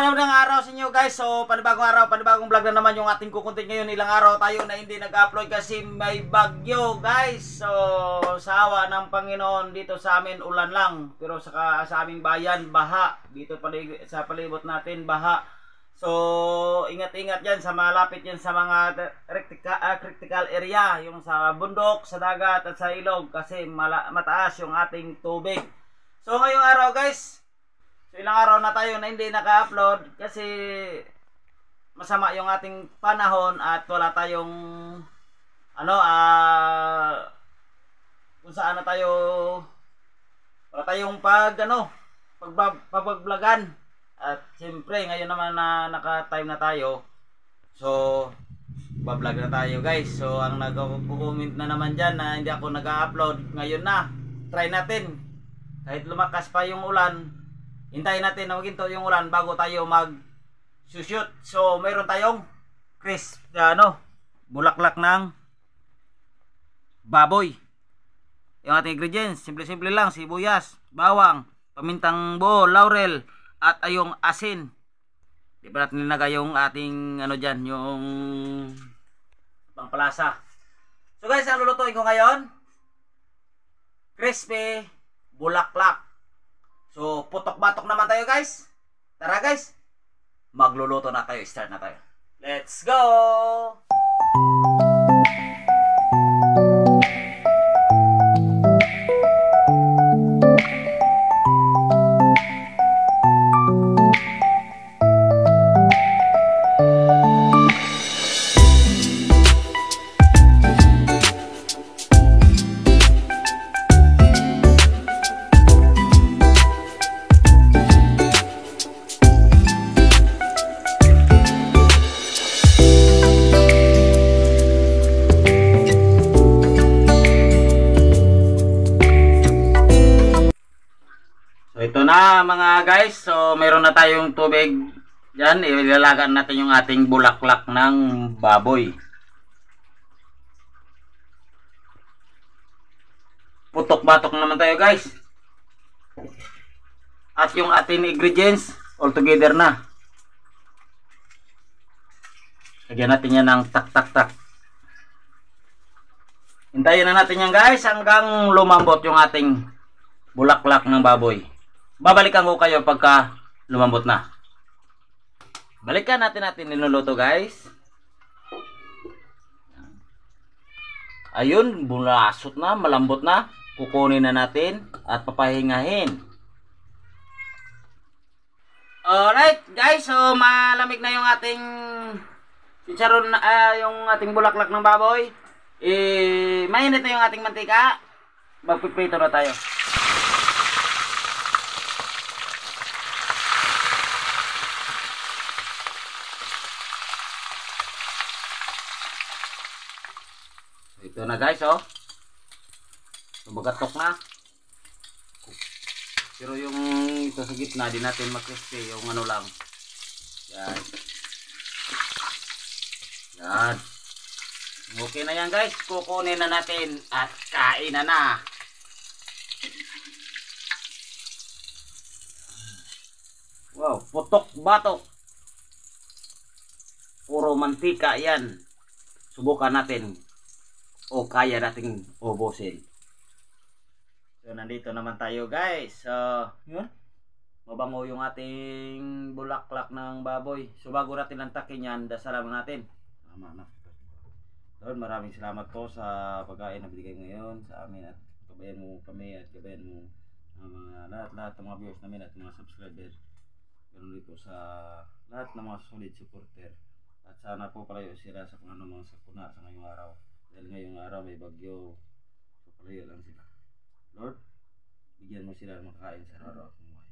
Magandang araw sa inyo guys. So panibagong araw, panibagong vlog na naman yung ating kukuntin ngayon. Ilang araw tayo na hindi nag-upload kasi may bagyo guys. So sa awa ng Panginoon, dito sa amin ulan lang, pero sa aming bayan baha. Dito sa palibot natin baha. So ingat-ingat yan sa malapit yan sa mga critical area, yung sa bundok, sa dagat at sa ilog, kasi mataas yung ating tubig. So ngayong araw guys, so ilang araw na tayo na hindi naka-upload kasi masama yung ating panahon at wala tayong kung saan na tayo, wala tayong pagbablagan. At siyempre ngayon naman na naka-time na tayo, so bablog na tayo guys. So ang nag-comment na naman dyan na hindi ako nag-upload ngayon na, try natin kahit lumakas pa yung ulan. Hintayin natin na maginto yung ulan bago tayo mag-shoot. So, mayroon tayong bulaklak ng baboy. Yung ating ingredients, simple-simple lang, sibuyas, bawang, pamintang buo, laurel, at ayong asin. Di ba natin nilagay yung ating dyan, yung pangpalasa. So guys, ang lulutuin ko ngayon, crispy bulaklak. So, putok-batok naman tayo guys. Tara guys, magluluto na tayo. Start na tayo. Let's go! So ito na mga guys, so meron na tayong tubig dyan. Ilalagan natin yung ating bulaklak ng baboy. Putok-batok naman tayo guys. At yung ating ingredients all together na. Lagyan natin yan ng tak-tak-tak. Hintayin na natin yan guys hanggang lumambot yung ating bulaklak ng baboy. Babalikan ko kayo pagka lumambot na. Balikan natin niluluto guys. Ayun, bulasot na, malambot na. Kukunin na natin at papahingahin. Alright guys, so malamig na yung ating chicharon, yung ating bulaklak ng baboy. Mainit na yung ating mantika. Magpiprito na tayo. Ito na guys, oh. Bagatok na. Pero yung ito sa gitna, di natin makrispy. Yung lang. Yan. Yan. Okay na yan guys. Kukunin na natin at kain na. Wow, putok-batok. Puro mantika yan. Subukan natin. O kaya nating ubusin. So nandito naman tayo guys. So yun, mabango yung ating bulaklak ng baboy. So bago natin lantakin yan, dasalan natin. Tama na. Lord, maraming salamat po sa pagkain na binigay ngayon sa amin, at kabayan mo kami at kabayan mo mga lahat ng mga viewers namin at mga subscribers. Ganun dito sa lahat ng mga solid supporter. At sana po palayo sila sa kung ano mga sakuna sa ngayong araw. Dahil ngayong araw may bagyo, Malayo lang sila. Lord, bigyan mo sila makakain sa araw-araw at buhay.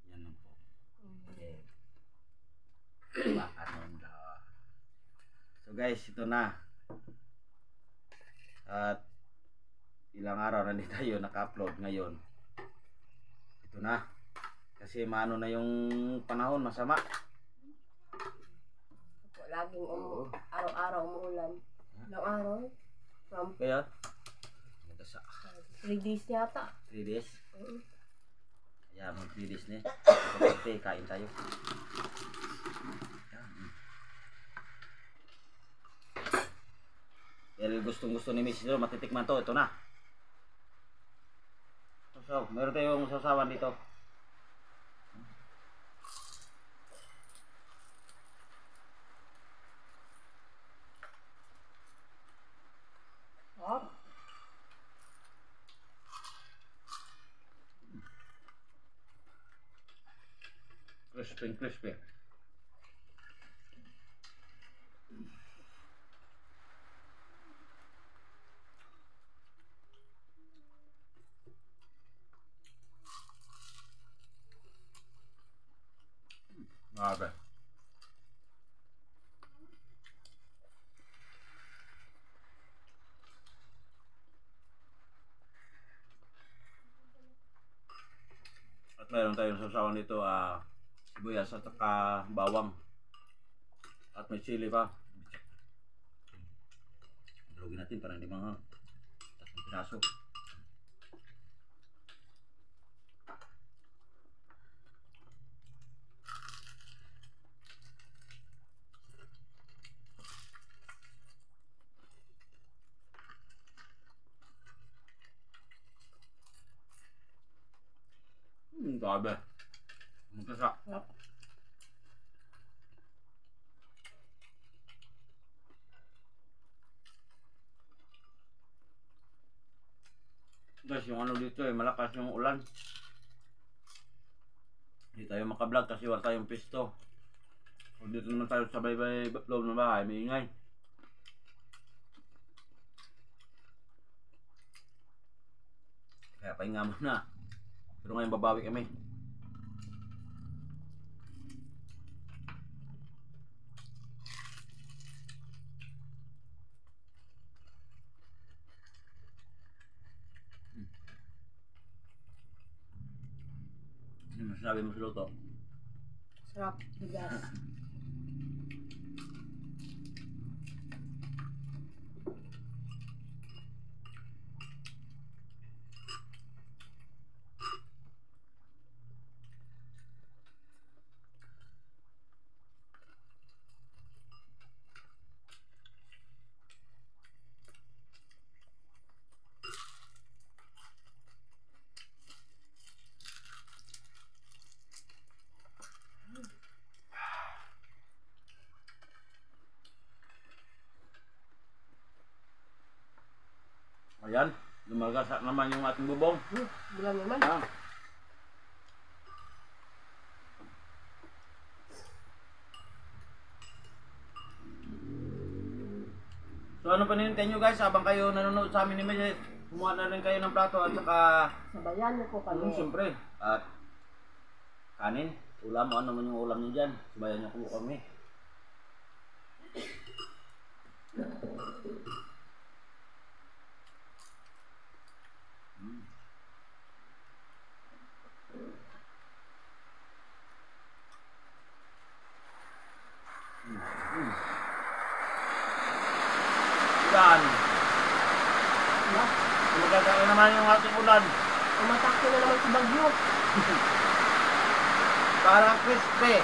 Yan lang po. Okay. So guys, ito na. At ilang araw na hindi tayo naka-upload ngayon. Ito na. Kasi maano na yung panahon, masama. Laging araw-araw umuulan. Ilang araw? From Kaya? Nagasa. 3 days yata. 3 days? Kaya mag 3 days na. Okay, kain tayo. Dahil gustong-gusto ni Mrs. Lo, matitikman to. Ito na. So, meron tayong sasawan dito. Oh. Crispy. Grabe. At meron tayong sasawan dito, sibuyas at saka bawang. At may chili pa. Dalugin natin para hindi mga tatlong piraso. Grabe. Magkasa. Yep. Guys, yung ano dito malakas yung ulan. Hindi tayo makablog kasi wala tayong pisto. Kung dito naman tayo sa baybay loob ng bahay, may ingay. Kaya pahinga muna. Pero ngayon babawi kami. Ano masasabi mo sa luto? Sarap. Bigas. Ayan, lumalagasa naman yung ating bubong. Bulan naman. So ano pa nintay nyo guys, habang kayo nanonood sa amin ni Mrs. Kumuha na rin kayo ng plato at saka Sabayan niyo po kami. siyempre. At kanin, ulam, ano man yung ulam nyo dyan. Sabayan nyo po kami. Ulan. Magkakaroon naman yung ating ulan. Umatakbo na naman sa bagyo. Parang crispy.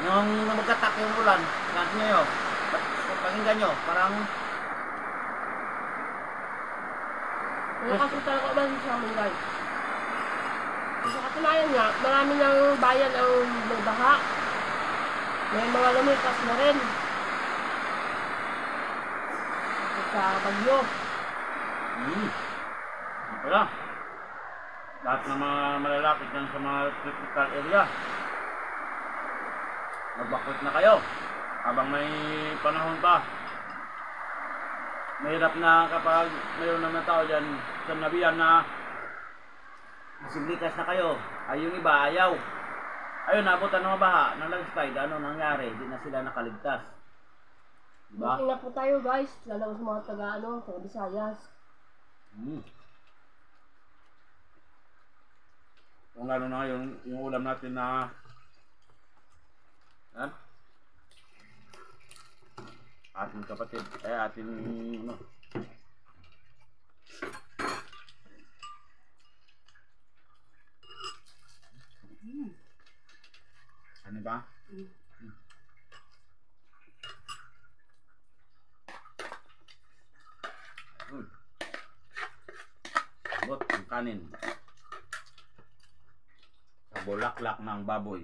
Nung magkatak yung ulan, natin nyo yun. Pakinggan nyo, parang Kasi talaga ba sa amin guys. Sa katunayan nga, marami ng bayan ang may baha. May mga lumipas na rin. Sa bagyo. Kaya, lahat ng mga malalapit dyan sa mga critical area, magbakwit na kayo habang may panahon pa. Mahirap na kapag mayroon naman tao dyan sa nabiyan na signitas na kayo. Ay yung iba ayaw. Ayun, nabutan ng baha, ng landslide, ano nangyari? Hindi na sila nakaligtas. Diba? Ingat po tayo guys, lalo sa mga taga Visayas. Kung lalo na ngayon, yung ulam natin na ating kapatid, ating ano. Ano ba? Bot ang kanin. Sa bulaklak ng baboy.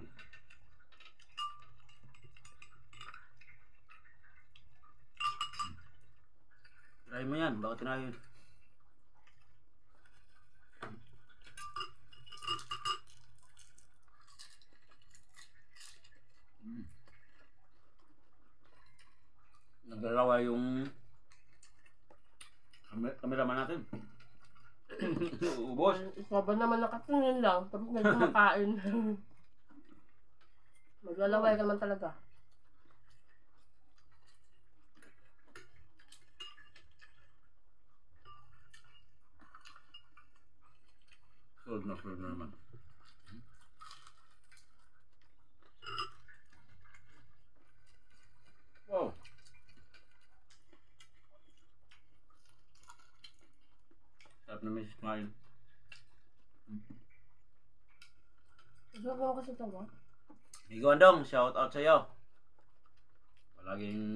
Try mo yan, bakit try yun? Naglalawa yung kameraman natin. Ubos. Ikaw ba naman nakatingin lang, tapos nagkumakain. Maglalaway ka naman talaga. Solve na naman. Wow. Sarap na may smile. Sarap naman kasi ito ba? Migo Andong, shout out sa'yo. Palaging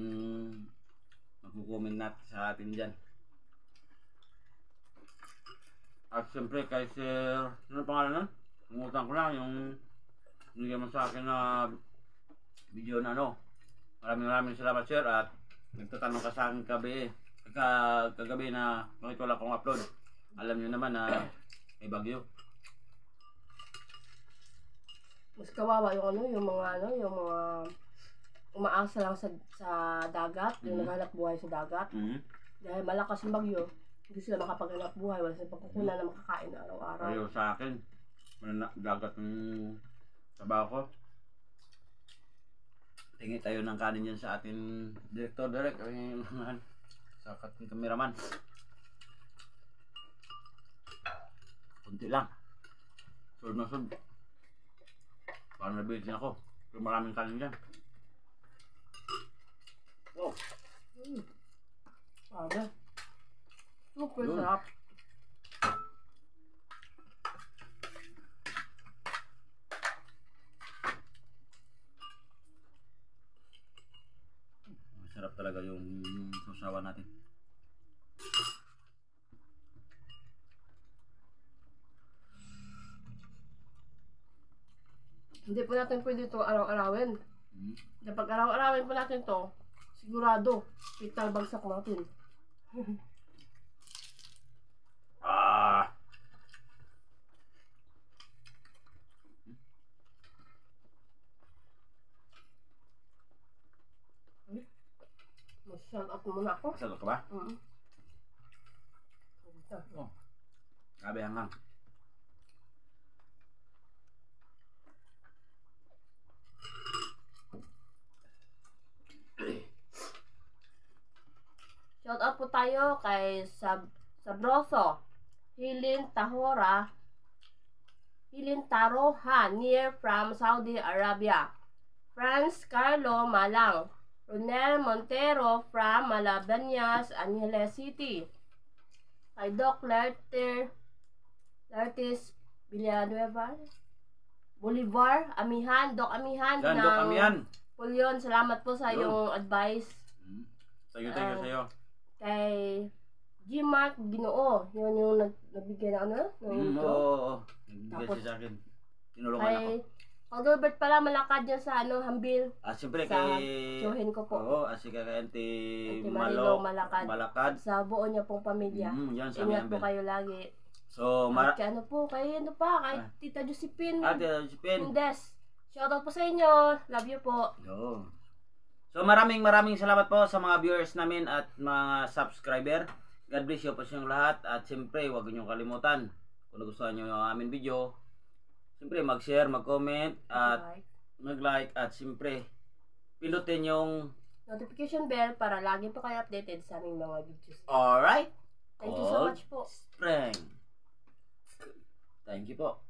magkukumin natin sa atin dyan. At siyempre kay Sir, ano pangalan nun? Umutan ko lang yung binigyan mo sa akin na video na ano. Maraming salamat sir at nagtatanong ka sa akin kagabi na bakit wala akong upload. Alam niyo naman na may bagyo. Mas kawawa yung mga umaasa lang sa dagat, yung naghanap buhay sa dagat. Dahil malakas yung bagyo, hindi sila makapaghanap buhay, wala silang pagkukunan na makakain araw-araw. Ayaw sa akin, dagat ng trabaho ko. Tingi tayo ng kanin yan sa ating director sa ating cameraman. Kunti lang. Sulod na sulod. Parang nabili din ako. Pero maraming kanin dyan. Wow. Sabi. Super sarap. Masarap talaga yung sausawan natin. Hindi po natin pwede ito araw-arawin. Kapag araw-arawin po natin ito, sigurado, pital bagsak natin. Mag-shout out muna ako. Masarap ka ba? Oh. Grabe hangang. Shout out po tayo kay Sabroso, Hilin Taroha, near from Saudi Arabia. Franz Carlo Malang, Ronel Montero from Malabañas, Angeles City. Kay Doc Lertis Villanueva, Bolivar, Amihan, Doc Amihan Yan, Doc Amihan. Pulyon, salamat po sa iyong advice. Thank you sa'yo. Kay G-Mark Ginoo, yun yung nagbigay na ano? Oo. Nagbigay siya sa akin. Tinulungan ako. Kay Gilbert pala, malakad yan sa Hambil. Siyempre sa kay... tsuhin ko po. Oo, kay Auntie Marilo Malakad. Sa buo niya pong pamilya. Yan, sa Ingat Hambil. po kayo lagi. So, At kay kay Tita Josephine. Tita Josephine. Mendes. Shoutout po sa inyo. Love you po. Yo. So maraming salamat po sa mga viewers namin at mga subscriber. God bless you po sa inyong lahat. At siyempre, huwag niyo kalimutan, kung nagustuhan niyo yung aming video, siyempre mag-share, mag-comment, at mag-like. At siyempre, pindutin yung notification bell para lagi po kayo updated sa aming mga videos. alright. Thank you so much po. Spring. Thank you po.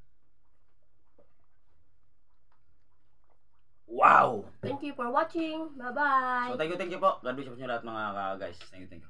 Wow! Thank you for watching. Bye-bye. So thank you po. God bless you po sa inyo lahat mga guys. Thank you.